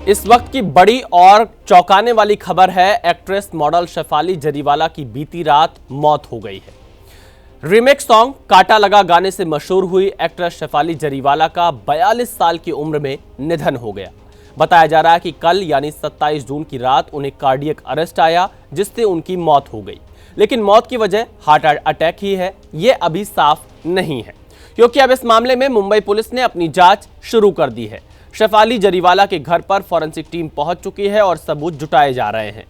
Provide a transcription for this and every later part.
इस वक्त की बड़ी और चौंकाने वाली खबर है। एक्ट्रेस मॉडल शेफाली जरीवाला की बीती रात मौत हो गई है। रीमेक सॉन्ग काटा लगा गाने से मशहूर हुई एक्ट्रेस शेफाली जरीवाला का 42 साल की उम्र में निधन हो गया। बताया जा रहा है कि कल यानी 27 जून की रात उन्हें कार्डियक अरेस्ट आया, जिससे उनकी मौत हो गई। लेकिन मौत की वजह हार्ट अटैक ही है, ये अभी साफ नहीं है, क्योंकि अब इस मामले में मुंबई पुलिस ने अपनी जांच शुरू कर दी है। शेफाली जरीवाला के घर पर फॉरेंसिक टीम पहुंच चुकी है और सबूत जुटाए जा रहे हैं।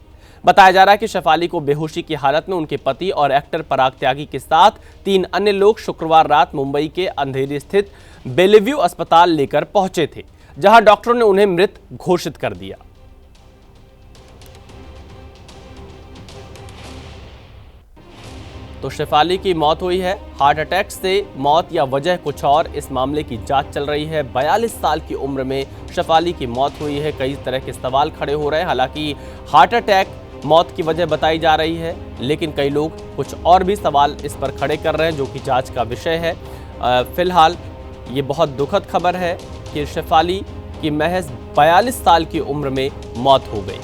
बताया जा रहा है कि शेफाली को बेहोशी की हालत में उनके पति और एक्टर पराग त्यागी के साथ 3 अन्य लोग शुक्रवार रात मुंबई के अंधेरी स्थित बेलेव्यू अस्पताल लेकर पहुंचे थे, जहां डॉक्टरों ने उन्हें मृत घोषित कर दिया। तो शेफाली की मौत हुई है हार्ट अटैक से। मौत या वजह कुछ और, इस मामले की जांच चल रही है। 42 साल की उम्र में शेफाली की मौत हुई है। कई तरह के सवाल खड़े हो रहे हैं। हालांकि हार्ट अटैक मौत की वजह बताई जा रही है, लेकिन कई लोग कुछ और भी सवाल इस पर खड़े कर रहे हैं, जो कि जांच का विषय है। फिलहाल ये बहुत दुखद खबर है कि शेफाली की महज 42 साल की उम्र में मौत हो गई।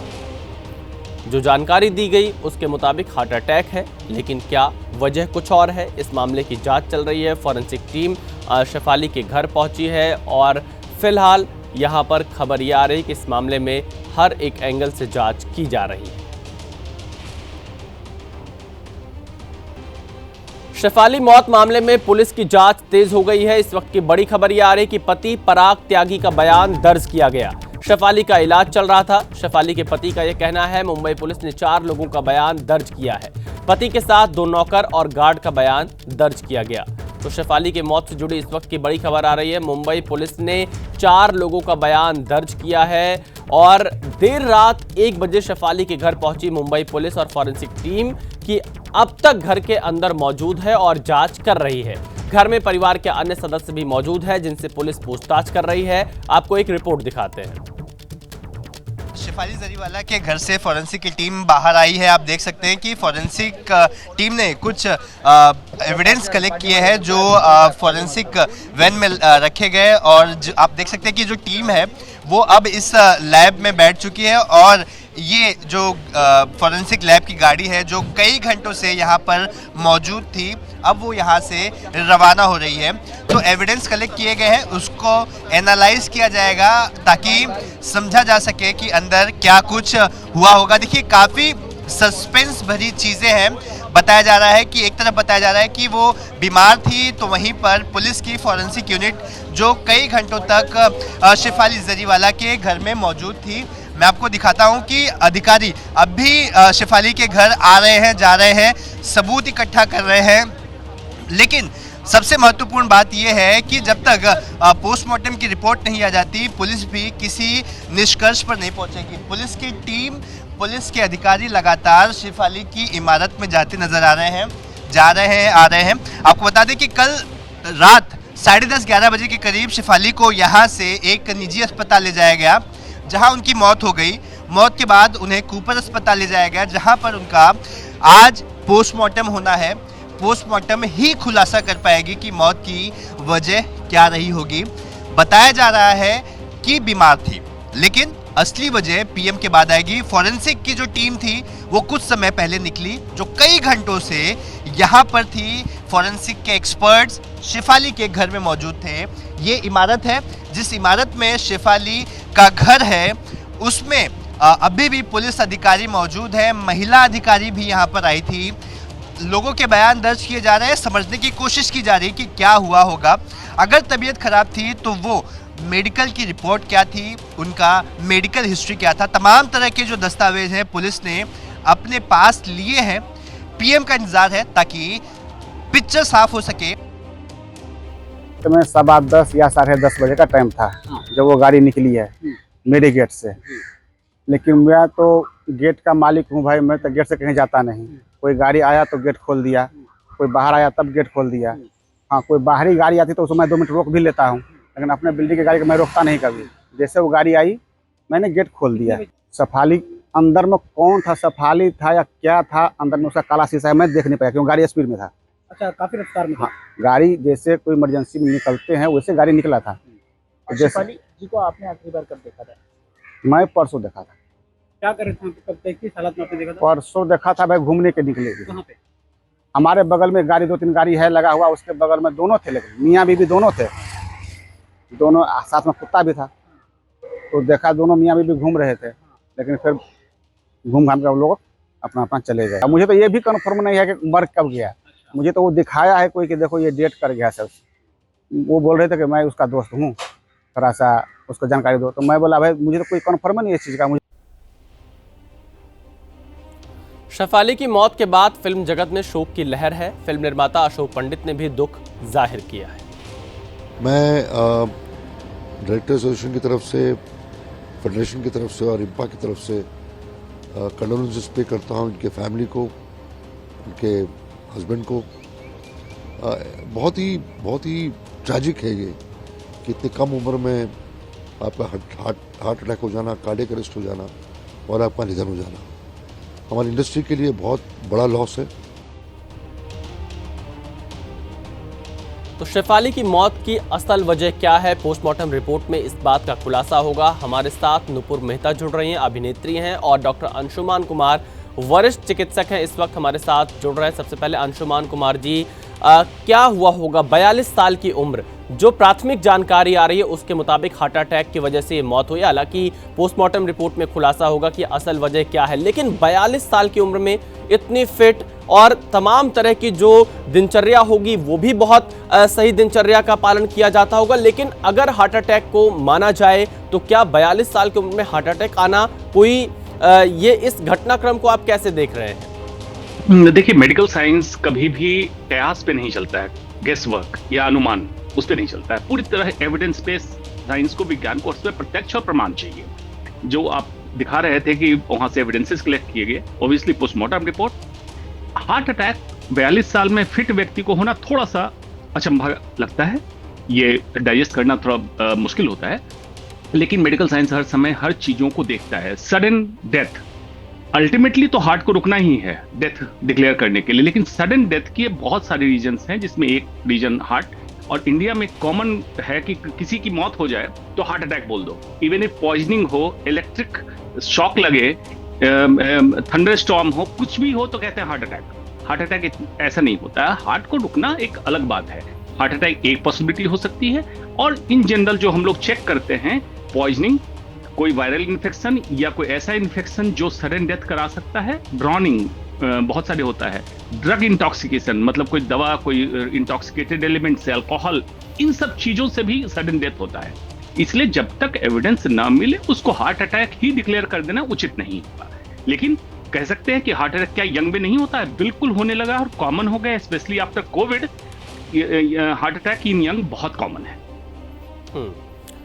जो जानकारी दी गई उसके मुताबिक हार्ट अटैक है, लेकिन क्या वजह कुछ और है, इस मामले की जांच चल रही है। फॉरेंसिक टीम शेफाली के घर पहुंची है और फिलहाल यहां पर खबर ये आ रही कि इस मामले में हर एक एंगल से जांच की जा रही है। शेफाली मौत मामले में पुलिस की जांच तेज हो गई है। इस वक्त की बड़ी खबर ये आ रही कि पति पराग त्यागी का बयान दर्ज किया गया। शेफाली का इलाज चल रहा था। शेफाली के पति का यह कहना है। मुंबई पुलिस ने 4 लोगों का बयान दर्ज किया है। पति के साथ 2 नौकर और गार्ड का बयान दर्ज किया गया। तो शेफाली की मौत से जुड़ी इस वक्त की बड़ी खबर आ रही है। मुंबई पुलिस ने 4 लोगों का बयान दर्ज किया है और देर रात 1 बजे शेफाली के घर पहुंची मुंबई पुलिस और फॉरेंसिक टीम की अब तक घर के अंदर मौजूद है और जांच कर रही है। घर में परिवार के अन्य सदस्य भी मौजूद हैं, जिनसे पुलिस पूछताछ कर रही है। आपको एक रिपोर्ट दिखाते हैं। शेफाली जरीवाला के घर से फॉरेंसिक की टीम बाहर आई है। आप देख सकते हैं कि फॉरेंसिक टीम ने कुछ एविडेंस कलेक्ट किए हैं, जो फॉरेंसिक वैन में रखे गए। और आप देख सकते हैं कि जो टीम है वो अब इस लैब में बैठ चुकी है और ये जो फॉरेंसिक लैब की गाड़ी है, जो कई घंटों से यहाँ पर मौजूद थी, अब वो यहाँ से रवाना हो रही है। तो एविडेंस कलेक्ट किए गए हैं, उसको एनालाइज किया जाएगा ताकि समझा जा सके कि अंदर क्या कुछ हुआ होगा। देखिए, काफ़ी सस्पेंस भरी चीज़ें हैं। बताया जा रहा है कि एक तरफ बताया जा रहा है कि वो बीमार थी, तो वहीं पर पुलिस की फॉरेंसिक यूनिट जो कई घंटों तक शेफाली जरीवाला के घर में मौजूद थी। मैं आपको दिखाता हूं कि अधिकारी अब भी शेफाली के घर आ रहे हैं, जा रहे हैं, सबूत इकट्ठा कर रहे हैं। लेकिन सबसे महत्वपूर्ण बात यह है कि जब तक पोस्टमार्टम की रिपोर्ट नहीं आ जाती, पुलिस भी किसी निष्कर्ष पर नहीं पहुंचेगी। पुलिस की टीम, पुलिस के अधिकारी लगातार शेफाली की इमारत में जाते नजर आ रहे हैं, जा रहे हैं, आ रहे हैं। आपको बता दें कि कल रात 10:30-11 बजे के करीब शेफाली को यहाँ से एक निजी अस्पताल ले जाया गया, जहां उनकी मौत हो गई। मौत के बाद उन्हें कूपर अस्पताल ले जाया गया, जहां पर उनका आज पोस्टमार्टम होना है। पोस्टमार्टम ही खुलासा कर पाएगी कि मौत की वजह क्या रही होगी। बताया जा रहा है कि बीमार थी, लेकिन असली वजह पीएम के बाद आएगी। फॉरेंसिक की जो टीम थी वो कुछ समय पहले निकली, जो कई घंटों से यहाँ पर थी। फॉरेंसिक के एक्सपर्ट्स शेफाली के घर में मौजूद थे। ये इमारत है, जिस इमारत में शेफाली का घर है, उसमें अभी भी पुलिस अधिकारी मौजूद है। महिला अधिकारी भी यहाँ पर आई थी। लोगों के बयान दर्ज किए जा रहे हैं, समझने की कोशिश की जा रही है कि क्या हुआ होगा। अगर तबीयत खराब थी तो वो मेडिकल की रिपोर्ट क्या थी, उनका मेडिकल हिस्ट्री क्या था, तमाम तरह के जो दस्तावेज हैं पुलिस ने अपने पास लिए हैं। पीएम का इंतजार है ताकि पिक्चर साफ हो सके। तो मैं 10:15 या 10:30 बजे का टाइम था जब वो गाड़ी निकली है मेरे गेट से। लेकिन मैं तो गेट का मालिक हूँ भाई, मैं तो गेट से कहीं जाता नहीं। कोई गाड़ी आया तो गेट खोल दिया, कोई बाहर आया तब गेट खोल दिया। हाँ, कोई बाहरी गाड़ी आती तो उसमें 2 मिनट रोक भी लेता हूँ, लेकिन अपने बिल्डिंग की गाड़ी को मैं रोकता नहीं कभी। जैसे वो गाड़ी आई मैंने गेट खोल दिया। शेफाली अंदर में कौन था, शेफाली था या क्या था अंदर में, उसका काला शीशा है, मैं देख नहीं पाया क्योंकि गाड़ी स्पीड में था। अच्छा, काफी रफ्तार में था। हाँ, गाड़ी जैसे कोई इमरजेंसी में निकलते हैं वैसे गाड़ी निकला था। शेफाली जी को आपने आखिरी बार कब देखा था? मैं परसों देखा था। क्या कर रहे थे वहाँ पे? कब तक किस हालत में आपने देखा था? परसों देखा था भाई, घूमने के निकले थे। कहाँ पे? हमारे बगल में गाड़ी 2-3 गाड़ी है लगा हुआ, उसके बगल में दोनों थे, लेकिन मियाँ बीवी दोनों थे, दोनों साथ में कुत्ता भी था। तो देखा दोनों मियाँ बीवी घूम रहे थे, लेकिन फिर घूम घाम कर लोग अपना अपना चले गए। अब मुझे तो ये भी कन्फर्म नहीं है कि मर कब गया। मुझे तो वो दिखाया है कोई कि देखो ये डेट कर गया सर। वो बोल रहे थे कि मैं उसका दोस्त हूँ, थोड़ा सा उसको जानकारी दो। तो मैं बोला भाई मुझे तो कोई कन्फर्म नहीं है इस चीज़ का। मुझे शेफाली की मौत के बाद फिल्म जगत में शोक की लहर है। फिल्म निर्माता अशोक पंडित ने भी दुख जाहिर किया है। मैं डायरेक्टर एसोसिएशन की तरफ से, फेडरेशन की तरफ से और इम्पा की तरफ से कंडोलेंसेस पे करता हूँ इनके फैमिली को, उनके हस्बैंड को। बहुत ही ट्रैजिक है ये कि इतनी कम उम्र में आपका हार्ट अटैक हो जाना, कार्डियक अरेस्ट हो जाना और आपका निधन हो जाना हमारी इंडस्ट्री के लिए बहुत बड़ा लॉस है। तो शेफाली की मौत की असल वजह क्या है, पोस्टमार्टम रिपोर्ट में इस बात का खुलासा होगा। हमारे साथ नुपुर मेहता जुड़ रही हैं, अभिनेत्री हैं, और डॉक्टर अंशुमान कुमार वरिष्ठ चिकित्सक हैं, इस वक्त हमारे साथ जुड़ रहे हैं। सबसे पहले अंशुमान कुमार जी, क्या हुआ होगा? 42 साल की उम्र, जो प्राथमिक जानकारी आ रही है उसके मुताबिक हार्ट अटैक की वजह से ये मौत हुई। हालांकि पोस्टमार्टम रिपोर्ट में खुलासा होगा कि असल वजह क्या है, लेकिन 42 साल की उम्र में इतनी फिट और तमाम तरह की जो दिनचर्या होगी वो भी बहुत सही दिनचर्या का पालन किया जाता होगा। लेकिन अगर हार्ट अटैक को माना जाए तो क्या 42 साल की उम्र में हार्ट अटैक आना कोई ये इस घटनाक्रम को आप कैसे देख रहे हैं? देखिए, मेडिकल साइंस कभी भी कयास पे नहीं चलता है, गेस वर्क या अनुमान उस पे नहीं चलता है। पूरी तरह एविडेंस बेस्ड साइंस को, विज्ञान को उसमें प्रत्यक्ष और प्रमाण चाहिए। जो आप दिखा रहे थे कि वहां से एविडेंसेस कलेक्ट किए गए, obviously postmortem report. Heart attack 42 साल में फिट व्यक्ति को होना थोड़ा सा अचंभा लगता है, ये डाइजेस्ट करना थोड़ा मुश्किल होता है, लेकिन मेडिकल साइंस हर समय हर चीजों को देखता है। सडन डेथ, अल्टीमेटली तो हार्ट को रुकना ही है डेथ डिक्लेयर करने के लिए, लेकिन सडन डेथ के बहुत सारे रीजंस हैं, जिसमें एक रीजन हार्ट, और इंडिया में कॉमन है कि किसी की मौत हो जाए तो हार्ट अटैक बोल दो। इवन इफ पॉइजनिंग हो, इलेक्ट्रिक शॉक लगे, थंडर स्टॉर्म हो, कुछ भी हो तो कहते हैं हार्ट अटैक। हार्ट अटैक ऐसा नहीं होता है। हार्ट को रुकना एक अलग बात है। हार्ट अटैक एक पॉसिबिलिटी हो सकती है, और इन जनरल जो हम लोग चेक करते हैं, पॉइजनिंग, कोई वायरल इन्फेक्शन या कोई ऐसा इन्फेक्शन जो सडन डेथ करा सकता है, ड्रॉनिंग बहुत सारे होता है, ड्रग इंटॉक्सिकेशन मतलब कोई दवा, कोई इंटॉक्सिकेटेड एलिमेंट से, अल्कोहल, इन सब चीजों से भी सडन डेथ होता है। इसलिए जब तक एविडेंस ना मिले उसको हार्ट अटैक ही डिक्लेयर कर देना उचित नहीं होगा। लेकिन कह सकते हैं कि हार्ट अटैक क्या यंग में नहीं होता है? बिल्कुल होने लगा और कॉमन हो गया, specially after Covid. Heart attack in young बहुत कॉमन है।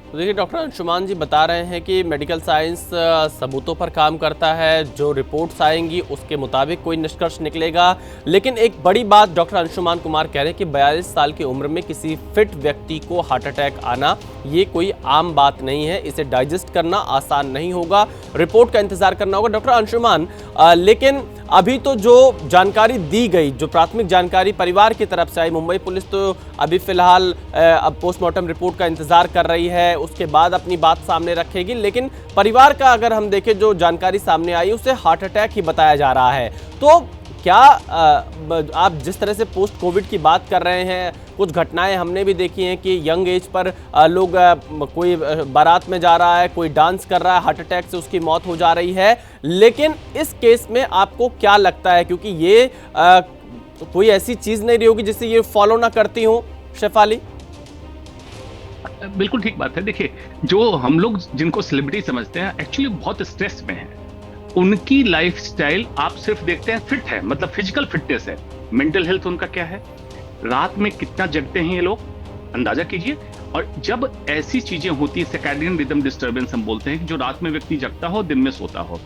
तो देखिए, डॉक्टर अंशुमान जी बता रहे हैं कि मेडिकल साइंस सबूतों पर काम करता है, जो रिपोर्ट्स आएंगी उसके मुताबिक कोई निष्कर्ष निकलेगा। लेकिन एक बड़ी बात डॉक्टर अंशुमान कुमार कह रहे हैं कि 42 साल की उम्र में किसी फिट व्यक्ति को हार्ट अटैक आना ये कोई आम बात नहीं है, इसे डाइजेस्ट करना आसान नहीं होगा, रिपोर्ट का इंतजार करना होगा। डॉक्टर अंशुमान, लेकिन अभी तो जो जानकारी दी गई, जो प्राथमिक जानकारी परिवार की तरफ से आई, मुंबई पुलिस तो अभी फिलहाल अब पोस्टमार्टम रिपोर्ट का इंतजार कर रही है, उसके बाद अपनी बात सामने रखेगी। लेकिन परिवार का अगर हम देखें, जो जानकारी सामने आई उसे हार्ट अटैक ही बताया जा रहा है। तो क्या आप जिस तरह से पोस्ट कोविड की बात कर रहे हैं, कुछ घटनाएं हमने भी देखी हैं कि यंग एज पर लोग, कोई बारात में जा रहा है, कोई डांस कर रहा है, हार्ट अटैक से उसकी मौत हो जा रही है। लेकिन इस केस में आपको क्या लगता है, क्योंकि ये कोई ऐसी चीज नहीं रही होगी जिससे ये फॉलो ना करती हो शेफाली? बिल्कुल ठीक बात है। देखिए, जो हम लोग जिनको सेलिब्रिटी समझते हैं एक्चुअली बहुत स्ट्रेस में हैं। उनकी लाइफस्टाइल आप सिर्फ देखते हैं फिट है, मतलब फिजिकल फिटनेस है, मेंटल हेल्थ उनका क्या है, रात में कितना जगते हैं ये लोग, अंदाजा कीजिए। और जब ऐसी चीजें होती है, सर्कैडियन रिदम डिस्टर्बेंस हम बोलते हैं, कि जो रात में व्यक्ति जगता हो, दिन में सोता हो,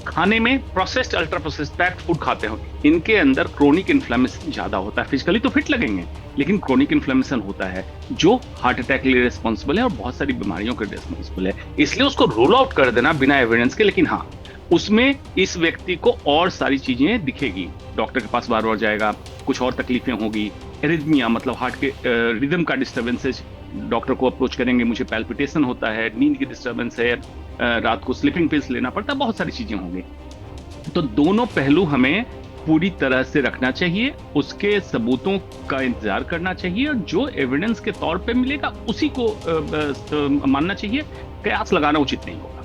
खाने में processed, ultra processed packed food खाते हो, इनके अंदर क्रोनिक इन्फ्लेमेशन ज्यादा होता है। फिजिकली तो फिट लगेंगे, लेकिन क्रोनिक इन्फ्लेमेशन होता है जो हार्ट अटैक के लिए रिस्पॉन्सिबल है और बहुत सारी बीमारियों के रिस्पॉन्सिबल है। इसलिए उसको रूल आउट कर देना बिना एविडेंस के, लेकिन हाँ, उसमें इस व्यक्ति को और सारी चीजें दिखेगी, डॉक्टर के पास बार बार जाएगा, कुछ और तकलीफें होगी, एरिथमिया मतलब हार्ट के रिदम का डिस्टर्बेंसेज डॉक्टर को अप्रोच करेंगे, मुझे पैल्पिटेशन होता है, नींद की डिस्टर्बेंस है, रात को स्लीपिंग पिल्स लेना पड़ता है, बहुत सारी चीजें होंगी। तो दोनों पहलू हमें पूरी तरह से रखना चाहिए, उसके सबूतों का इंतजार करना चाहिए और जो एविडेंस के तौर पे मिलेगा उसी को मानना चाहिए। कयास लगाना उचित नहीं होगा।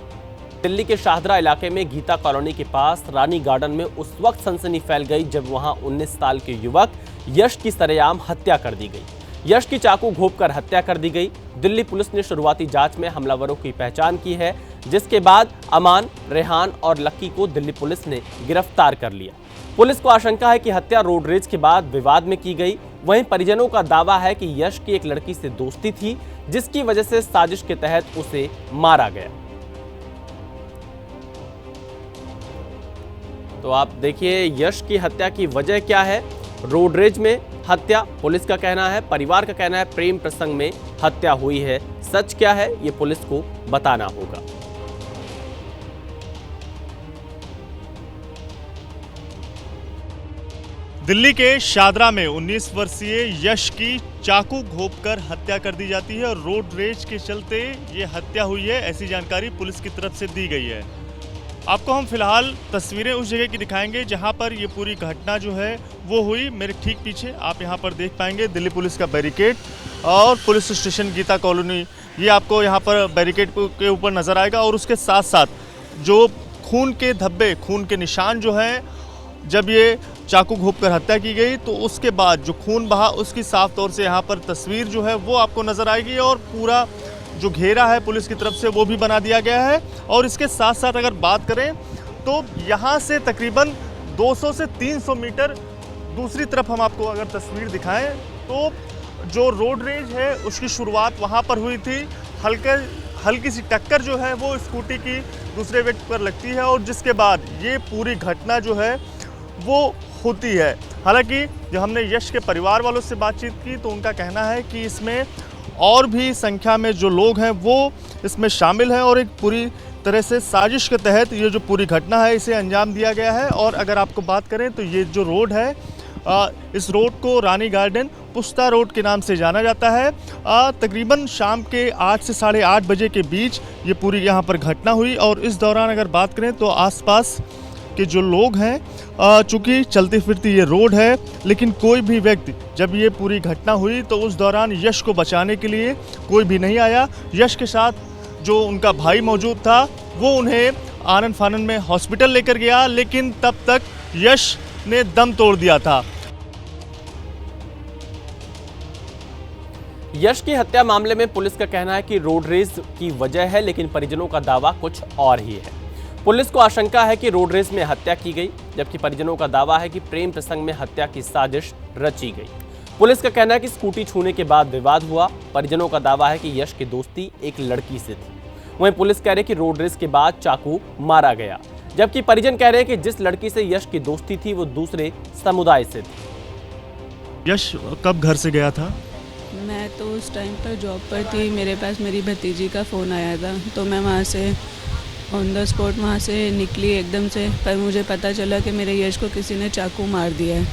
दिल्ली के शाहदरा इलाके में गीता कॉलोनी के पास रानी गार्डन में उस वक्त सनसनी फैल गई जब वहां 19 साल के युवक यश की सरेआम हत्या कर दी गई। यश की चाकू घोंपकर हत्या कर दी गई। दिल्ली पुलिस ने शुरुआती जांच में हमलावरों की पहचान की है, जिसके बाद अमान, रेहान और लक्की को दिल्ली पुलिस ने गिरफ्तार कर लिया। पुलिस को आशंका है कि हत्या रोड रेज के बाद विवाद में की गई। वहीं परिजनों का दावा है कि यश की एक लड़की से दोस्ती थी, जिसकी वजह से साजिश के तहत उसे मारा गया। तो आप देखिए यश की हत्या की वजह क्या है। रोड रेज में हत्या पुलिस का कहना है, परिवार का कहना है प्रेम प्रसंग में हत्या हुई है। सच क्या है ये पुलिस को बताना होगा। दिल्ली के शाहदरा में 19 वर्षीय यश की चाकू घोंपकर हत्या कर दी जाती है और रोड रेज के चलते ये हत्या हुई है, ऐसी जानकारी पुलिस की तरफ से दी गई है। आपको हम फिलहाल तस्वीरें उस जगह की दिखाएंगे जहां पर ये पूरी घटना जो है वो हुई। मेरे ठीक पीछे आप यहां पर देख पाएंगे दिल्ली पुलिस का बैरिकेड और पुलिस स्टेशन गीता कॉलोनी, ये आपको यहां पर बैरिकेड के ऊपर नज़र आएगा। और उसके साथ साथ जो खून के धब्बे, खून के निशान जो हैं, जब ये चाकू घोंपकर हत्या की गई तो उसके बाद जो खून बहा उसकी साफ तौर से यहाँ पर तस्वीर जो है वो आपको नज़र आएगी और पूरा जो घेरा है पुलिस की तरफ से वो भी बना दिया गया है। और इसके साथ साथ अगर बात करें तो यहाँ से तकरीबन 200 से 300 मीटर दूसरी तरफ हम आपको अगर तस्वीर दिखाएं तो जो रोड रेज है उसकी शुरुआत वहाँ पर हुई थी। हल्की सी टक्कर जो है वो स्कूटी की दूसरे व्यक्ति पर लगती है और जिसके बाद ये पूरी घटना जो है वो होती है। हालांकि जब हमने यश के परिवार वालों से बातचीत की तो उनका कहना है कि इसमें और भी संख्या में जो लोग हैं वो इसमें शामिल हैं और एक पूरी तरह से साजिश के तहत ये जो पूरी घटना है इसे अंजाम दिया गया है। और अगर आपको बात करें तो ये जो रोड है, इस रोड को रानी गार्डन पुस्ता रोड के नाम से जाना जाता है। तकरीबन शाम के 8 से 8:30 बजे के बीच ये पूरी यहाँ पर घटना हुई और इस दौरान अगर बात करें तो आसपास के जो लोग हैं, चूँकि चलती फिरती ये रोड है, लेकिन कोई भी व्यक्ति जब ये पूरी घटना हुई तो उस दौरान यश को बचाने के लिए कोई भी नहीं आया। यश के साथ जो उनका भाई मौजूद था वो उन्हें आनन फानन में हॉस्पिटल लेकर गया, लेकिन तब तक यश ने दम तोड़ दिया था। यश की हत्या मामले में पुलिस का कहना है कि रोड रेज की वजह है, लेकिन परिजनों का दावा कुछ और ही है। पुलिस को आशंका है कि रोड रेज में हत्या की गई, जबकि परिजनों का दावा है कि प्रेम प्रसंग में हत्या की साजिश रची गई। पुलिस का कहना है कि स्कूटी छूने के बाद विवाद हुआ। परिजनों का दावा है कि यश की दोस्ती एक लड़की से थी। वहीं पुलिस कह रही है कि रोड रेज के बाद चाकू मारा गया, जबकि परिजन कह रहे हैं कि जिस लड़की से यश की दोस्ती थी वो दूसरे समुदाय से थी। यश कब घर से गया था? मैं तो उस टाइम पर जॉब पर थी। मेरे पास मेरी भतीजी का फ़ोन आया था तो मैं वहाँ से ऑन द स्पॉट वहाँ से निकली एकदम से, पर मुझे पता चला कि मेरे यश को किसी ने चाकू मार दिया है।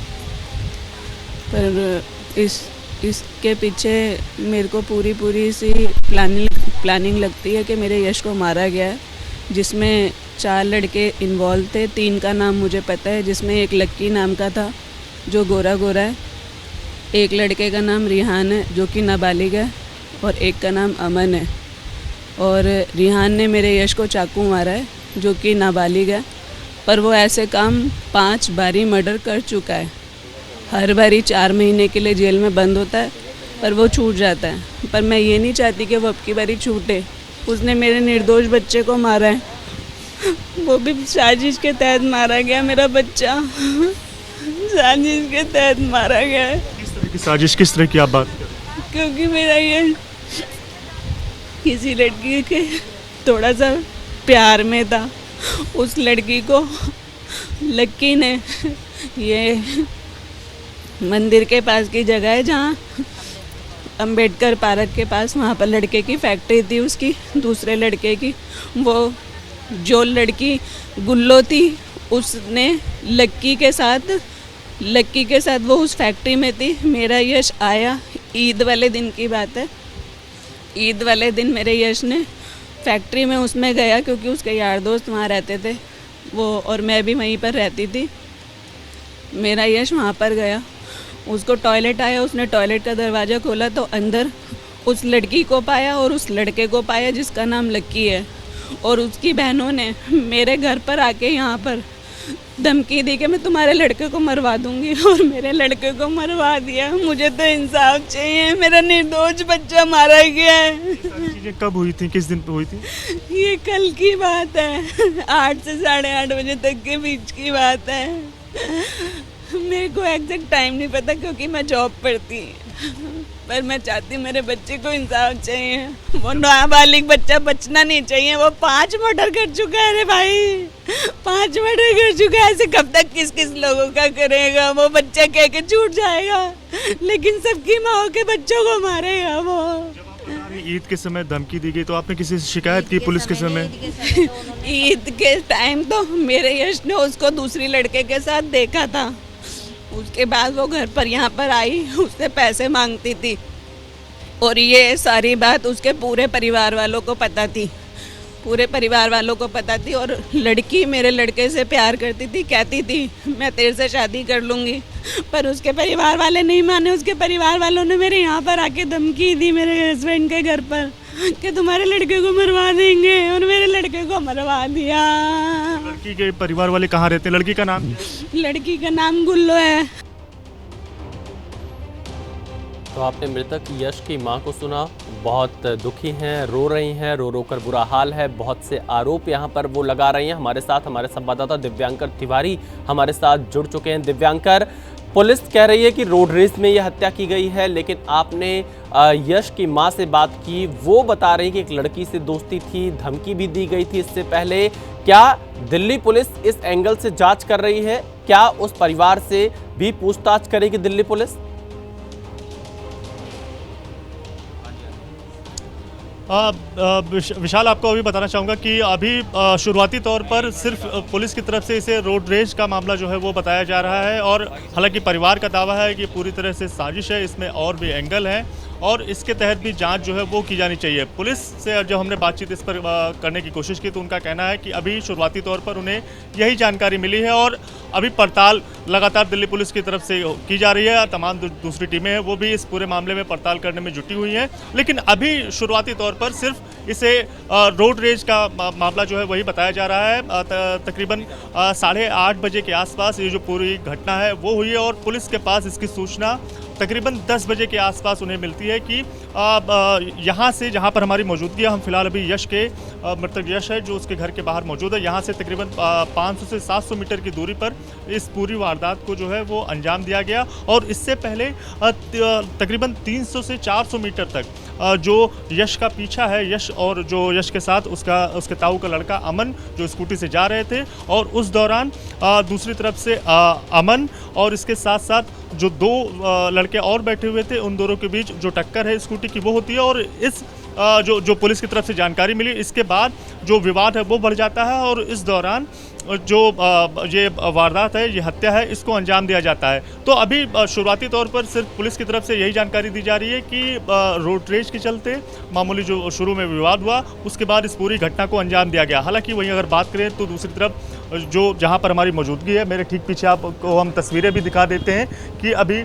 पर इसके पीछे मेरे को पूरी सी प्लानिंग लगती है कि मेरे यश को मारा गया है, जिसमें 4 लड़के इन्वॉल्व थे। 3 का नाम मुझे पता है, जिसमें एक लक्की नाम का था जो गोरा है, एक लड़के का नाम रिहान है जो कि नाबालिग है और एक का नाम अमन है। और रिहान ने मेरे यश को चाकू मारा है जो कि नाबालिग है, पर वो ऐसे काम 5 बारी मर्डर कर चुका है। हर बारी 4 महीने के लिए जेल में बंद होता है पर वो छूट जाता है। पर मैं ये नहीं चाहती कि वो अब की बारी छूटे। उसने मेरे निर्दोष बच्चे को मारा है, वो भी साजिश के तहत मारा गया। मेरा बच्चा साजिश के तहत मारा गया है। किस तरह की साजिश, किस तरह की आप बात कर? क्योंकि मेरा ये किसी लड़की के थोड़ा सा प्यार में था। उस लड़की को लक्की ने, ये मंदिर के पास की जगह है जहाँ अंबेडकर पार्क के पास, वहाँ पर लड़के की फैक्ट्री थी उसकी, दूसरे लड़के की। वो जो लड़की गुल्लो थी उसने लक्की के साथ वो उस फैक्ट्री में थी। मेरा यश आया, ईद वाले दिन की बात है, ईद वाले दिन मेरे यश ने फैक्ट्री में उसमें गया, क्योंकि उसके यार दोस्त वहाँ रहते थे वो, और मैं भी वहीं पर रहती थी। मेरा यश वहाँ पर गया, उसको टॉयलेट आया, उसने टॉयलेट का दरवाज़ा खोला तो अंदर उस लड़की को पाया और उस लड़के को पाया जिसका नाम लक्की है। और उसकी बहनों ने मेरे घर पर आके यहाँ पर धमकी दी कि मैं तुम्हारे लड़के को मरवा दूंगी, और मेरे लड़के को मरवा दिया। मुझे तो इंसाफ चाहिए, मेरा निर्दोष बच्चा मारा गया है। चीजें कब हुई थी, किस दिन पे हुई थी? ये कल की बात है, 8 से 8:30 बजे तक के बीच की बात है। मेरे को एग्जैक्ट टाइम नहीं पता क्योंकि मैं जॉब पर थी, पर मैं चाहती मेरे बच्चे को इंसाफ चाहिए। वो नाबालिग बच्चा बचना नहीं चाहिए। वो 5 मर्डर कर चुका है रे भाई, 5 मर्डर कर चुका है। ऐसे कब तक किस किस लोगों का करेगा? वो बच्चा कह के छूट जाएगा, लेकिन सबकी माँ के बच्चों को मारेगा वो। ईद के समय धमकी दी गई तो आपने किसी से शिकायत की पुलिस के समय? ईद के टाइम तो मेरे यश ने उसको दूसरी लड़के के साथ देखा था। उसके बाद वो घर पर यहाँ पर आई, उससे पैसे मांगती थी, और ये सारी बात उसके पूरे परिवार वालों को पता थी, पूरे परिवार वालों को पता थी। और लड़की मेरे लड़के से प्यार करती थी, कहती थी मैं तेरे से शादी कर लूँगी, पर उसके परिवार वाले नहीं माने। उसके परिवार वालों ने मेरे यहाँ पर आके धमकी दी मेरे हस्बैंड के घर पर कि तुम्हारे लड़के को मरवा देंगे, और मेरे लड़के को मरवा दिया। लड़की के परिवार वाले कहाँ रहते? लड़की का नाम? लड़की का नाम गुल्लो है। तो आपने मृतक यश की मां को सुना, बहुत दुखी हैं, रो रही हैं, रो रो कर बुरा हाल है। बहुत से आरोप यहां पर वो लगा रही हैं। हमारे साथ हमारे संवाददाता दिव्यांकर तिवारी हमारे साथ जुड़ चुके हैं। दिव्यांकर, पुलिस कह रही है कि रोड रेस में यह हत्या की गई है, लेकिन आपने यश की मां से बात की, वो बता रही कि एक लड़की से दोस्ती थी, धमकी भी दी गई थी इससे पहले। क्या दिल्ली पुलिस इस एंगल से जांच कर रही है? क्या उस परिवार से भी पूछताछ करेगी दिल्ली पुलिस? विशाल, आपको अभी बताना चाहूँगा कि अभी शुरुआती तौर पर सिर्फ पुलिस की तरफ से इसे रोड रेज का मामला जो है वो बताया जा रहा है, और हालांकि परिवार का दावा है कि पूरी तरह से साजिश है, इसमें और भी एंगल हैं और इसके तहत भी जांच जो है वो की जानी चाहिए। पुलिस से जब हमने बातचीत इस पर करने की कोशिश की तो उनका कहना है कि अभी शुरुआती तौर पर उन्हें यही जानकारी मिली है और अभी पड़ताल लगातार दिल्ली पुलिस की तरफ से की जा रही है। तमाम दूसरी टीमें हैं वो भी इस पूरे मामले में पड़ताल करने में जुटी हुई हैं, लेकिन अभी शुरुआती तौर पर सिर्फ इसे रोड रेज का मामला जो है वही बताया जा रहा है। तकरीबन 8:30 बजे के आसपास ये जो पूरी घटना है वो हुई है और पुलिस के पास इसकी सूचना तकरीबन 10 बजे के आसपास उन्हें मिलती है कि यहाँ से, जहाँ पर हमारी मौजूदगी है, हम फिलहाल अभी यश के मृतक यश है जो उसके घर के बाहर मौजूद है, यहाँ से तकरीबन 500 से 700 मीटर की दूरी पर इस पूरी वारदात को जो है वो अंजाम दिया गया। और इससे पहले तकरीबन 300 से 400 मीटर तक जो यश का पीछा है, यश और जो यश के साथ उसके ताऊ का लड़का अमन जो स्कूटी से जा रहे थे, और उस दौरान दूसरी तरफ से अमन और इसके साथ साथ जो 2 लड़के और बैठे हुए थे, उन दोनों के बीच जो टक्कर है स्कूटी की वो होती है। और इस जो पुलिस की तरफ से जानकारी मिली, इसके बाद जो विवाद है वो बढ़ जाता है और इस दौरान जो ये वारदात है, ये हत्या है, इसको अंजाम दिया जाता है। तो अभी शुरुआती तौर पर सिर्फ पुलिस की तरफ से यही जानकारी दी जा रही है कि रोड रेज के चलते मामूली जो शुरू में विवाद हुआ, उसके बाद इस पूरी घटना को अंजाम दिया गया। हालांकि वहीं अगर बात करें तो दूसरी तरफ जो जहां पर हमारी मौजूदगी है, मेरे ठीक पीछे आपको हम तस्वीरें भी दिखा देते हैं कि अभी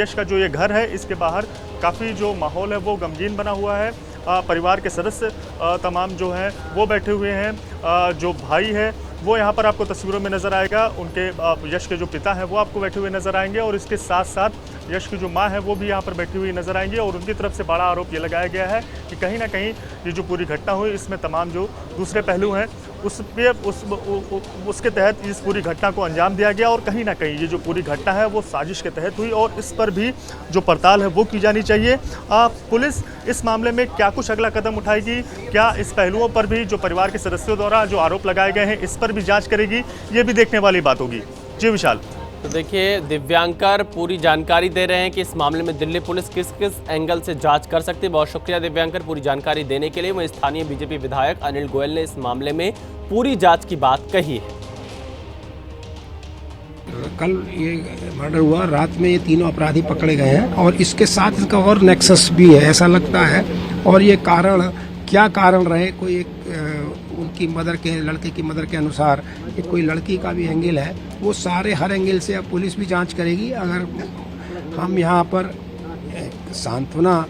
यश का जो ये घर है, इसके बाहर काफ़ी जो माहौल है वो गमगीन बना हुआ है। परिवार के सदस्य तमाम जो हैं वो बैठे हुए हैं। जो भाई है वो यहाँ पर आपको तस्वीरों में नज़र आएगा, उनके यश के जो पिता हैं वो आपको बैठे हुए नज़र आएंगे और इसके साथ साथ यश की जो माँ है वो भी यहाँ पर बैठी हुई नज़र आएंगी। और उनकी तरफ से बड़ा आरोप ये लगाया गया है कि कहीं ना कहीं ये जो पूरी घटना हुई, इसमें तमाम जो दूसरे पहलू हैं उसके तहत इस पूरी घटना को अंजाम दिया गया और कहीं ना कहीं ये जो पूरी घटना है वो साजिश के तहत हुई और इस पर भी जो पड़ताल है वो की जानी चाहिए। पुलिस इस मामले में क्या कुछ अगला कदम उठाएगी, क्या इस पहलुओं पर भी जो परिवार के सदस्यों द्वारा जो आरोप लगाए गए हैं इस पर भी जांच करेगी, ये भी देखने वाली बात होगी। जी विशाल। तो देखिए, दिव्यांकर पूरी जानकारी दे रहे हैं कि इस मामले में दिल्ली पुलिस किस किस एंगल से जांच कर सकती है। बहुत शुक्रिया दिव्यांकर पूरी जानकारी देने के लिए। वहीं स्थानीय बीजेपी विधायक अनिल गोयल ने इस मामले में पूरी जांच की बात कही है। कल ये मर्डर हुआ, रात में ये तीनों अपराधी पकड़े गए हैं और इसके साथ इनका और नेक्सस भी है ऐसा लगता है। और ये कारण क्या कारण रहे, कोई एक उनकी मदर के, लड़के की मदर के अनुसार कि कोई लड़की का भी एंगल है, वो सारे हर एंगल से अब पुलिस भी जांच करेगी। अगर हम यहाँ पर सांत्वना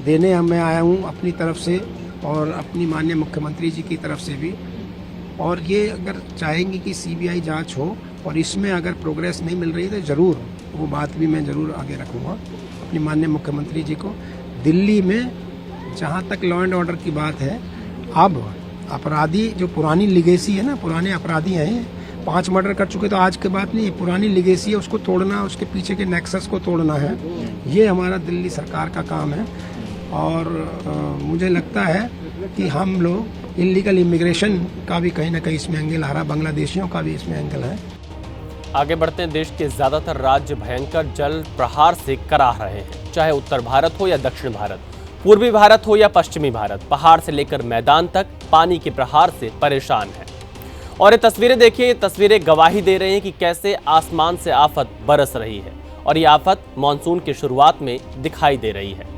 देने मैं आया हूँ अपनी तरफ से और अपनी माननीय मुख्यमंत्री जी की तरफ से भी, और ये अगर चाहेंगे कि सीबीआई जांच हो और इसमें अगर प्रोग्रेस नहीं मिल रही तो ज़रूर वो बात भी मैं ज़रूर आगे रखूँगा अपनी माननीय मुख्यमंत्री जी को। दिल्ली में जहाँ तक लॉ एंड ऑर्डर की बात है, अब अपराधी जो पुरानी लिगेसी है ना, पुराने अपराधी हैं, 5 मर्डर कर चुके तो आज के बात नहीं है, पुरानी लिगेसी है, उसको तोड़ना, उसके पीछे के नेक्सस को तोड़ना है, ये हमारा दिल्ली सरकार का काम है। और मुझे लगता है कि हम लोग इलीगल इमिग्रेशन का भी कहीं ना कहीं इसमें एंगल आ रहा, बांग्लादेशियों का भी इसमें एंगल है। आगे बढ़ते हैं। देश के ज्यादातर राज्य भयंकर जल प्रहार से कराह रहे हैं, चाहे उत्तर भारत हो या दक्षिण भारत, पूर्वी भारत हो या पश्चिमी भारत, पहाड़ से लेकर मैदान तक पानी के प्रहार से परेशान है। और ये तस्वीरें देखिए, ये तस्वीरें गवाही दे रही हैं कि कैसे आसमान से आफत बरस रही है और ये आफत मानसून की शुरुआत में दिखाई दे रही है।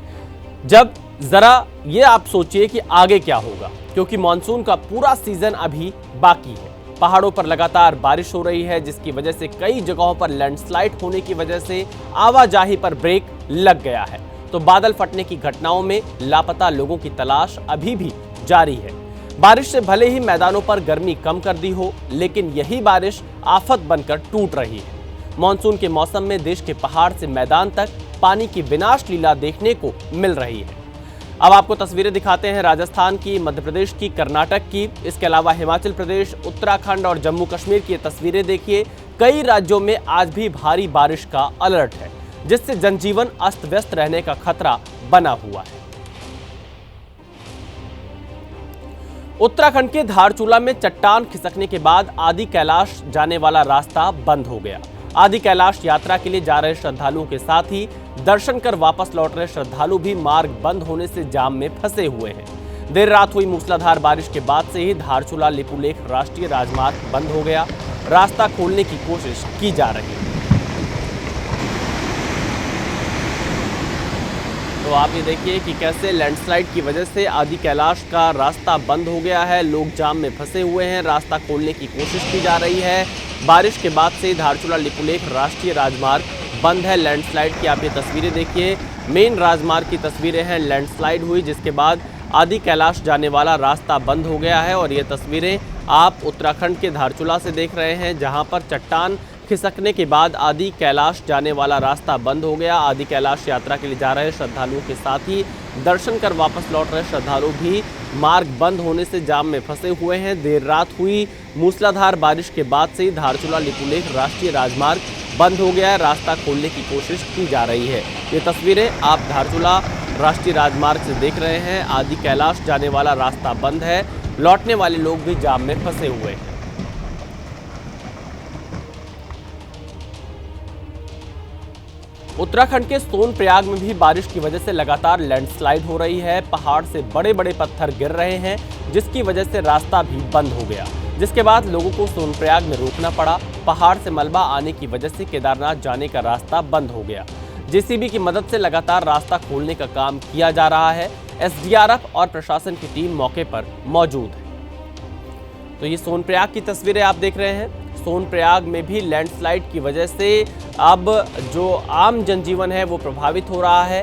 जब जरा ये आप सोचिए कि आगे क्या होगा, क्योंकि मानसून का पूरा सीजन अभी बाकी है। पहाड़ों पर लगातार बारिश हो रही है, जिसकी वजह से कई जगहों पर लैंडस्लाइड होने की वजह से आवाजाही पर ब्रेक लग गया है। तो बादल फटने की घटनाओं में लापता लोगों की तलाश अभी भी जारी है। बारिश से भले ही मैदानों पर गर्मी कम कर दी हो, लेकिन यही बारिश आफत बनकर टूट रही है। मानसून के मौसम में देश के पहाड़ से मैदान तक पानी की विनाश लीला देखने को मिल रही है। अब आपको तस्वीरें दिखाते हैं राजस्थान की, मध्य प्रदेश की, कर्नाटक की, इसके अलावा हिमाचल प्रदेश, उत्तराखंड और जम्मू कश्मीर की तस्वीरें देखिए। कई राज्यों में आज भी भारी बारिश का अलर्ट है, जिससे जनजीवन अस्त व्यस्त रहने का खतरा बना हुआ है। उत्तराखंड के धारचूला में चट्टान खिसकने के बाद आदि कैलाश जाने वाला रास्ता बंद हो गया। आदि कैलाश यात्रा के लिए जा रहे श्रद्धालुओं के साथ ही दर्शन कर वापस लौट रहे श्रद्धालु भी मार्ग बंद होने से जाम में फंसे हुए हैं। देर रात हुई मूसलाधार बारिश के बाद से ही धारचूला लिपुलेख राष्ट्रीय राजमार्ग बंद हो गया। रास्ता खोलने की कोशिश की जा रही है। तो आप ये देखिए कि कैसे लैंडस्लाइड की वजह से आदि कैलाश का रास्ता बंद हो गया है, लोग जाम में फंसे हुए हैं, रास्ता खोलने की कोशिश की जा रही है। बारिश के बाद से धारचूला लिपुलेख राष्ट्रीय राजमार्ग बंद है। लैंडस्लाइड की आप ये तस्वीरें देखिए, मेन राजमार्ग की तस्वीरें हैं। लैंडस्लाइड हुई जिसके बाद आदि कैलाश जाने वाला रास्ता बंद हो गया है। और ये तस्वीरें आप उत्तराखंड के धारचूला से देख रहे हैं, जहां पर चट्टान खिसकने के बाद आदि कैलाश जाने वाला रास्ता बंद हो गया। आदि कैलाश यात्रा के लिए जा रहे श्रद्धालुओं के साथ ही दर्शन कर वापस लौट रहे श्रद्धालु भी मार्ग बंद होने से जाम में फंसे हुए हैं। देर रात हुई मूसलाधार बारिश के बाद से ही धारचूला लिपुलेख राष्ट्रीय राजमार्ग बंद हो गया है। रास्ता खोलने की कोशिश की जा रही है। ये तस्वीरें आप धारचूला राष्ट्रीय राजमार्ग से देख रहे हैं। आदि कैलाश जाने वाला रास्ता बंद है, लौटने वाले लोग भी जाम में फंसे हुए हैं। उत्तराखंड के सोनप्रयाग में भी बारिश की वजह से लगातार लैंडस्लाइड हो रही है। पहाड़ से बड़े बड़े पत्थर गिर रहे हैं, जिसकी वजह से रास्ता भी बंद हो गया, जिसके बाद लोगों को सोनप्रयाग में रुकना पड़ा। पहाड़ से मलबा आने की वजह से केदारनाथ जाने का रास्ता बंद हो गया। जेसीबी की मदद से लगातार रास्ता खोलने का काम किया जा रहा है। एसडीआरएफ और प्रशासन की टीम मौके पर मौजूद है। तो ये सोनप्रयाग की तस्वीरें आप देख रहे हैं। सोनप्रयाग में भी लैंडस्लाइड की वजह से अब जो आम जनजीवन है वो प्रभावित हो रहा है।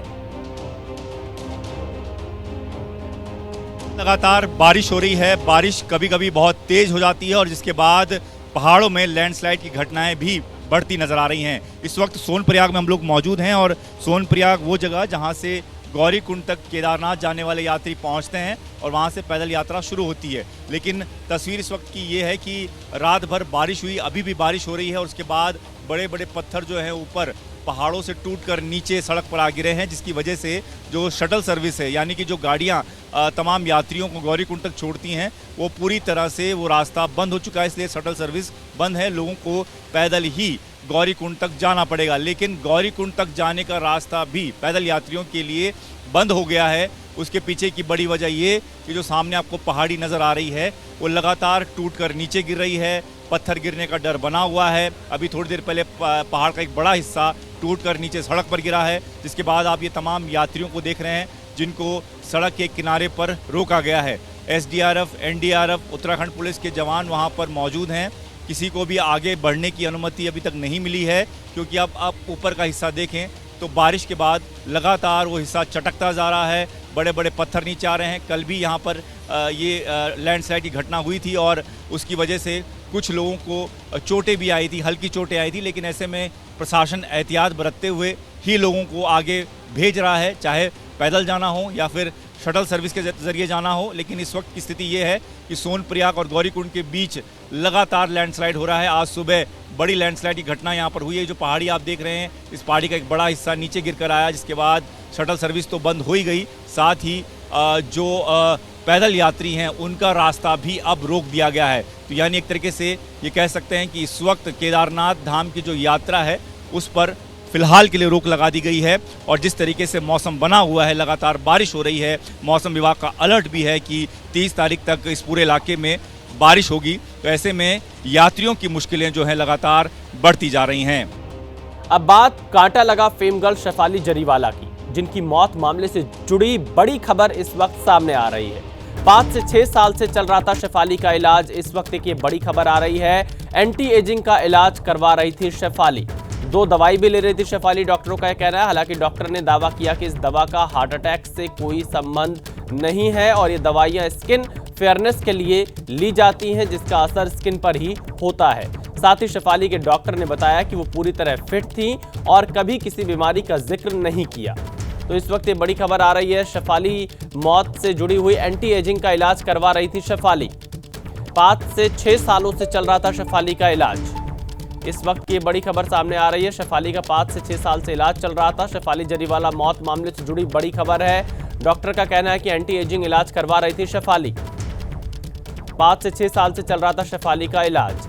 लगातार बारिश हो रही है, बारिश कभी कभी बहुत तेज हो जाती है और जिसके बाद पहाड़ों में लैंडस्लाइड की घटनाएं भी बढ़ती नजर आ रही हैं। इस वक्त सोनप्रयाग में हम लोग मौजूद हैं और सोनप्रयाग वो जगह जहां से गौरीकुंड तक केदारनाथ जाने वाले यात्री पहुंचते हैं और वहां से पैदल यात्रा शुरू होती है। लेकिन तस्वीर इस वक्त की ये है कि रात भर बारिश हुई, अभी भी बारिश हो रही है और उसके बाद बड़े बड़े पत्थर जो हैं ऊपर पहाड़ों से टूटकर नीचे सड़क पर आ गिरे हैं, जिसकी वजह से जो शटल सर्विस है, यानी कि जो गाड़ियां तमाम यात्रियों को गौरीकुंड तक छोड़ती हैं, वो पूरी तरह से वो रास्ता बंद हो चुका है। इसलिए शटल सर्विस बंद है, लोगों को पैदल ही गौरीकुंड तक जाना पड़ेगा। लेकिन गौरीकुंड तक जाने का रास्ता भी पैदल यात्रियों के लिए बंद हो गया है। उसके पीछे की बड़ी वजह ये कि जो सामने आपको पहाड़ी नज़र आ रही है वो लगातार टूटकर नीचे गिर रही है। पत्थर गिरने का डर बना हुआ है। अभी थोड़ी देर पहले पहाड़ का एक बड़ा हिस्सा टूटकर नीचे सड़क पर गिरा है, जिसके बाद आप ये तमाम यात्रियों को देख रहे हैं जिनको सड़क के किनारे पर रोका गया है। एसडीआरएफ, एनडीआरएफ, उत्तराखंड पुलिस के जवान वहाँ पर मौजूद हैं। किसी को भी आगे बढ़ने की अनुमति अभी तक नहीं मिली है, क्योंकि अब आप ऊपर का हिस्सा देखें तो बारिश के बाद लगातार वो हिस्सा चटकता जा रहा है, बड़े बड़े पत्थर नीचे आ रहे हैं। कल भी यहाँ पर ये लैंडस्लाइड की घटना हुई थी और उसकी वजह से कुछ लोगों को चोटें भी आई थी, हल्की चोटें आई थी, लेकिन ऐसे में प्रशासन एहतियात बरतते हुए ही लोगों को आगे भेज रहा है, चाहे पैदल जाना हो या फिर शटल सर्विस के जरिए जाना हो। लेकिन इस वक्त की स्थिति ये है कि सोनप्रयाग और गौरीकुंड के बीच लगातार लैंडस्लाइड हो रहा है। आज सुबह बड़ी लैंडस्लाइड की घटना यहाँ पर हुई है। जो पहाड़ी आप देख रहे हैं, इस पहाड़ी का एक बड़ा हिस्सा नीचे गिर कर आया, जिसके बाद शटल सर्विस तो बंद हो ही गई, साथ ही जो पैदल यात्री हैं उनका रास्ता भी अब रोक दिया गया है। तो यानी एक तरीके से ये कह सकते हैं कि इस वक्त केदारनाथ धाम की जो यात्रा है उस पर फिलहाल के लिए रोक लगा दी गई है। और जिस तरीके से मौसम बना हुआ है, लगातार बारिश हो रही है, मौसम विभाग का अलर्ट भी है कि 30 तारीख तक इस पूरे इलाके में बारिश होगी। तो ऐसे में यात्रियों की मुश्किलें जो हैं लगातार बढ़ती जा रही हैं। अब बात कांटा लगा फेम गर्ल शेफाली जरीवाला की, जिनकी मौत मामले से जुड़ी बड़ी खबर इस वक्त सामने आ रही है। 5 से 6 साल से चल रहा था शेफाली का इलाज। इस वक्त एक ये बड़ी खबर आ रही है, एंटी एजिंग का इलाज करवा रही थी शेफाली। 2 दवाई भी ले रही थी शेफाली, डॉक्टरों का कहना है। हालांकि डॉक्टर ने दावा किया कि इस दवा का हार्ट अटैक से कोई संबंध नहीं है और ये दवाइयां स्किन फेयरनेस के लिए ली जाती हैं, जिसका असर स्किन पर ही होता है। साथ ही शेफाली के डॉक्टर ने बताया कि वो पूरी तरह फिट थी और कभी किसी बीमारी का जिक्र नहीं किया। तो इस वक्त ये बड़ी खबर आ रही है, शेफाली मौत से जुड़ी हुई एंटी एजिंग का इलाज करवा रही थी शेफाली। 5 से 6 सालों से चल रहा था शेफाली का इलाज। इस वक्त ये बड़ी खबर सामने आ रही है, शेफाली का 5 से 6 साल से इलाज चल रहा था। शेफाली जरीवाला मौत मामले से जुड़ी बड़ी खबर है। डॉक्टर का कहना है कि एंटी एजिंग इलाज करवा रही थी शेफाली। 5 से 6 साल से चल रहा था शेफाली का इलाज।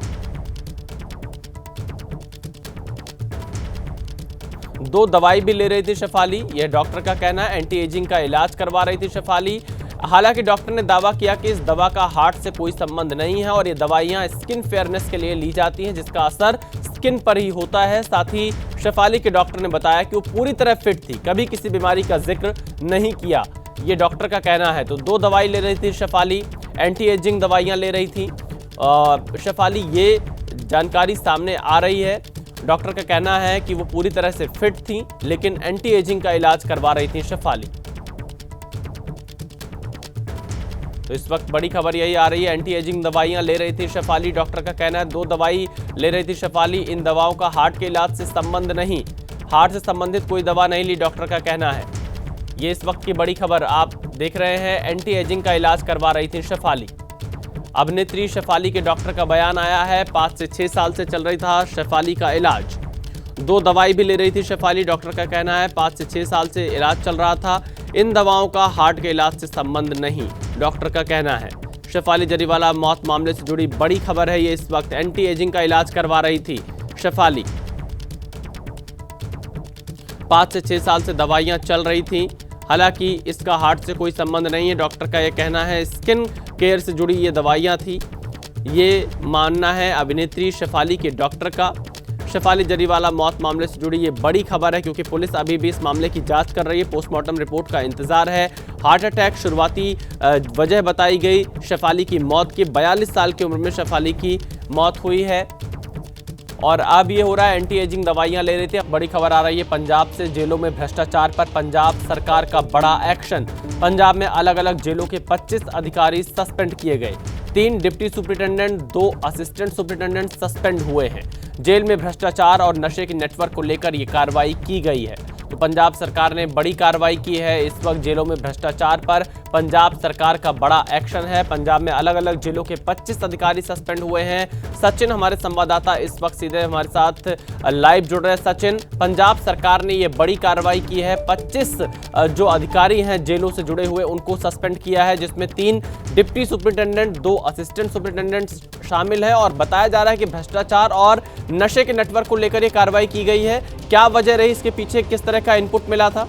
2 दवाई भी ले रही थी शेफाली, यह डॉक्टर का कहना है। एंटी एजिंग का इलाज करवा रही थी शेफाली। हालांकि डॉक्टर ने दावा किया कि इस दवा का हार्ट से कोई संबंध नहीं है और ये दवाइयां स्किन फेयरनेस के लिए ली जाती हैं, जिसका असर स्किन पर ही होता है। साथ ही शेफाली के डॉक्टर ने बताया कि वो पूरी तरह फिट थी, कभी किसी बीमारी का जिक्र नहीं किया, ये डॉक्टर का कहना है। तो 2 दवाई ले रही थी शेफाली, एंटी एजिंग दवाइयां ले रही थी शेफाली, ये जानकारी सामने आ रही है। डॉक्टर का कहना है कि वो पूरी तरह से फिट थी, लेकिन एंटी एजिंग का इलाज करवा रही थी शेफाली। तो इस वक्त बड़ी खबर यही आ रही है, एंटी एजिंग दवाइयां ले रही थी शेफाली। डॉक्टर का कहना है 2 दवाई ले रही थी शेफाली। इन दवाओं का हार्ट के इलाज से संबंध नहीं, हार्ट से संबंधित कोई दवा नहीं ली, डॉक्टर का कहना है। ये इस वक्त की बड़ी खबर आप देख रहे हैं, एंटी एजिंग का इलाज करवा रही थी शेफाली। अभिनेत्री शेफाली के डॉक्टर का बयान आया है, 5 से 6 साल से चल रही था शेफाली का इलाज। 2 दवाई भी ले रही थी शेफाली, डॉक्टर का कहना है 5 से 6 साल से इलाज चल रहा था। इन दवाओं का हार्ट के इलाज से संबंध नहीं, डॉक्टर का कहना है। शेफाली जरीवाला मौत मामले से जुड़ी बड़ी खबर है ये। इस वक्त एंटी एजिंग का इलाज करवा रही थी शेफाली। 5 से 6 साल से दवाइयां चल रही थी, हालांकि इसका हार्ट से कोई संबंध नहीं है, डॉक्टर का यह कहना है। स्किन केयर से जुड़ी ये दवाइयां थी, ये मानना है अभिनेत्री शेफाली के डॉक्टर का। शेफाली जरीवाला मौत मामले से जुड़ी ये बड़ी खबर है, क्योंकि पुलिस अभी भी इस मामले की जांच कर रही है। पोस्टमार्टम रिपोर्ट का इंतजार है। हार्ट अटैक शुरुआती वजह बताई गई शेफाली की मौत की। 42 साल की उम्र में शेफाली की मौत हुई है और अब ये हो रहा है एंटी एजिंग दवाइयां ले रही थी। बड़ी खबर आ रही है पंजाब से, जेलों में भ्रष्टाचार पर पंजाब सरकार का बड़ा एक्शन। पंजाब में अलग अलग जेलों के 25 अधिकारी सस्पेंड किए गए। 3 deputy superintendent, 2 assistant superintendent suspend हुए हैं। जेल में भ्रष्टाचार और नशे के नेटवर्क को लेकर ये कार्रवाई की गई है। तो पंजाब सरकार ने बड़ी कार्रवाई की है। इस वक्त जेलों में भ्रष्टाचार पर पंजाब सरकार का बड़ा एक्शन है। पंजाब में अलग अलग जेलों के 25 अधिकारी सस्पेंड हुए हैं। सचिन हमारे संवाददाता इस वक्त सीधे हमारे साथ लाइव जुड़ रहे हैं। सचिन, पंजाब सरकार ने ये बड़ी कार्रवाई की है, 25 जो अधिकारी हैं जेलों से जुड़े हुए उनको सस्पेंड किया है, जिसमें 3 डिप्टी सुपरिटेंडेंट, 2 असिस्टेंट सुपरिटेंडेंट शामिल है और बताया जा रहा है कि भ्रष्टाचार और नशे के नेटवर्क को लेकर ये कार्रवाई की गई है। क्या वजह रही इसके पीछे, किस तरह का इनपुट मिला था?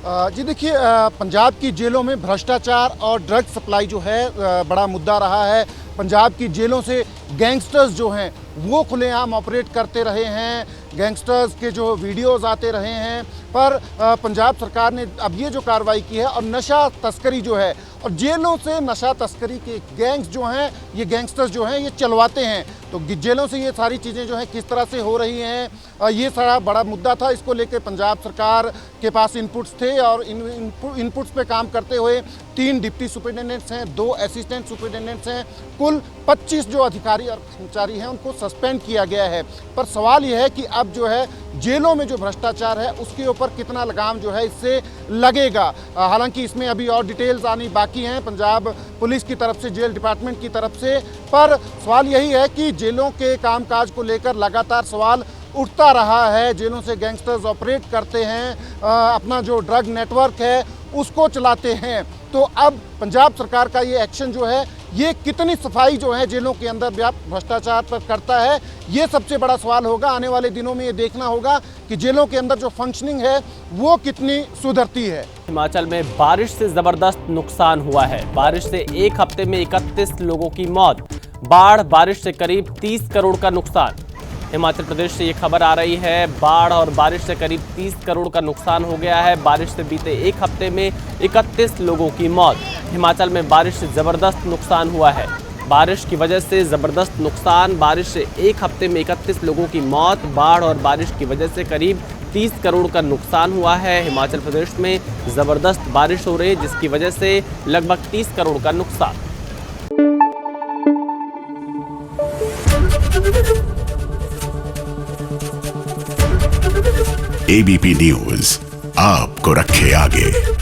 जी देखिए, पंजाब की जेलों में भ्रष्टाचार और ड्रग सप्लाई जो है बड़ा मुद्दा रहा है। पंजाब की जेलों से गैंगस्टर्स जो हैं वो खुलेआम ऑपरेट करते रहे हैं, गैंगस्टर्स के जो वीडियोस आते रहे हैं, पर पंजाब सरकार ने अब ये जो कार्रवाई की है और नशा तस्करी जो है और जेलों से नशा तस्करी के गैंग्स जो हैं, ये गैंगस्टर्स जो हैं ये चलवाते हैं, तो जेलों से ये सारी चीज़ें जो हैं किस तरह से हो रही हैं, ये सारा बड़ा मुद्दा था। इसको लेकर पंजाब सरकार के पास इनपुट्स थे और इनपुट्स पे काम करते हुए 3 डिप्टी सुपरिटेंडेंट्स हैं, 2 असिस्टेंट सुपरिटेंडेंट्स हैं, कुल 25 जो अधिकारी और कर्मचारी हैं उनको सस्पेंड किया गया है। पर सवाल यह है कि अब जो है जेलों में जो भ्रष्टाचार है उसके ऊपर कितना लगाम जो है इससे लगेगा। हालांकि इसमें अभी और डिटेल्स आनी बाकी हैं पंजाब पुलिस की तरफ से, जेल डिपार्टमेंट की तरफ से, पर सवाल यही है कि जेलों के कामकाज को लेकर लगातार सवाल उठता रहा है। जेलों से गैंगस्टर्स ऑपरेट करते हैं, अपना जो ड्रग नेटवर्क है उसको चलाते हैं, तो अब पंजाब सरकार का ये एक्शन जो है ये कितनी सफाई जो है जेलों के अंदर व्याप्त भ्रष्टाचार पर करता है, ये सबसे बड़ा सवाल होगा। आने वाले दिनों में ये देखना होगा कि जेलों के अंदर जो फंक्शनिंग है वो कितनी सुधरती है। हिमाचल में बारिश से जबरदस्त नुकसान हुआ है। बारिश से एक हफ्ते में 31 लोगों की मौत, बाढ़ बारिश से करीब 30 करोड़ का नुकसान। हिमाचल प्रदेश से ये खबर आ रही है, बाढ़ और बारिश से करीब 30 करोड़ का नुकसान हो गया है। बारिश से बीते एक हफ्ते में 31 लोगों की मौत। हिमाचल में बारिश से ज़बरदस्त नुकसान हुआ है। बारिश की वजह से ज़बरदस्त नुकसान, बारिश से एक हफ्ते में 31 लोगों की मौत, बाढ़ और बारिश की वजह से करीब 30 करोड़ का नुकसान हुआ है। हिमाचल प्रदेश में ज़बरदस्त बारिश हो रही है जिसकी वजह से लगभग 30 करोड़ का नुकसान। एबीपी न्यूज आपको रखे आगे।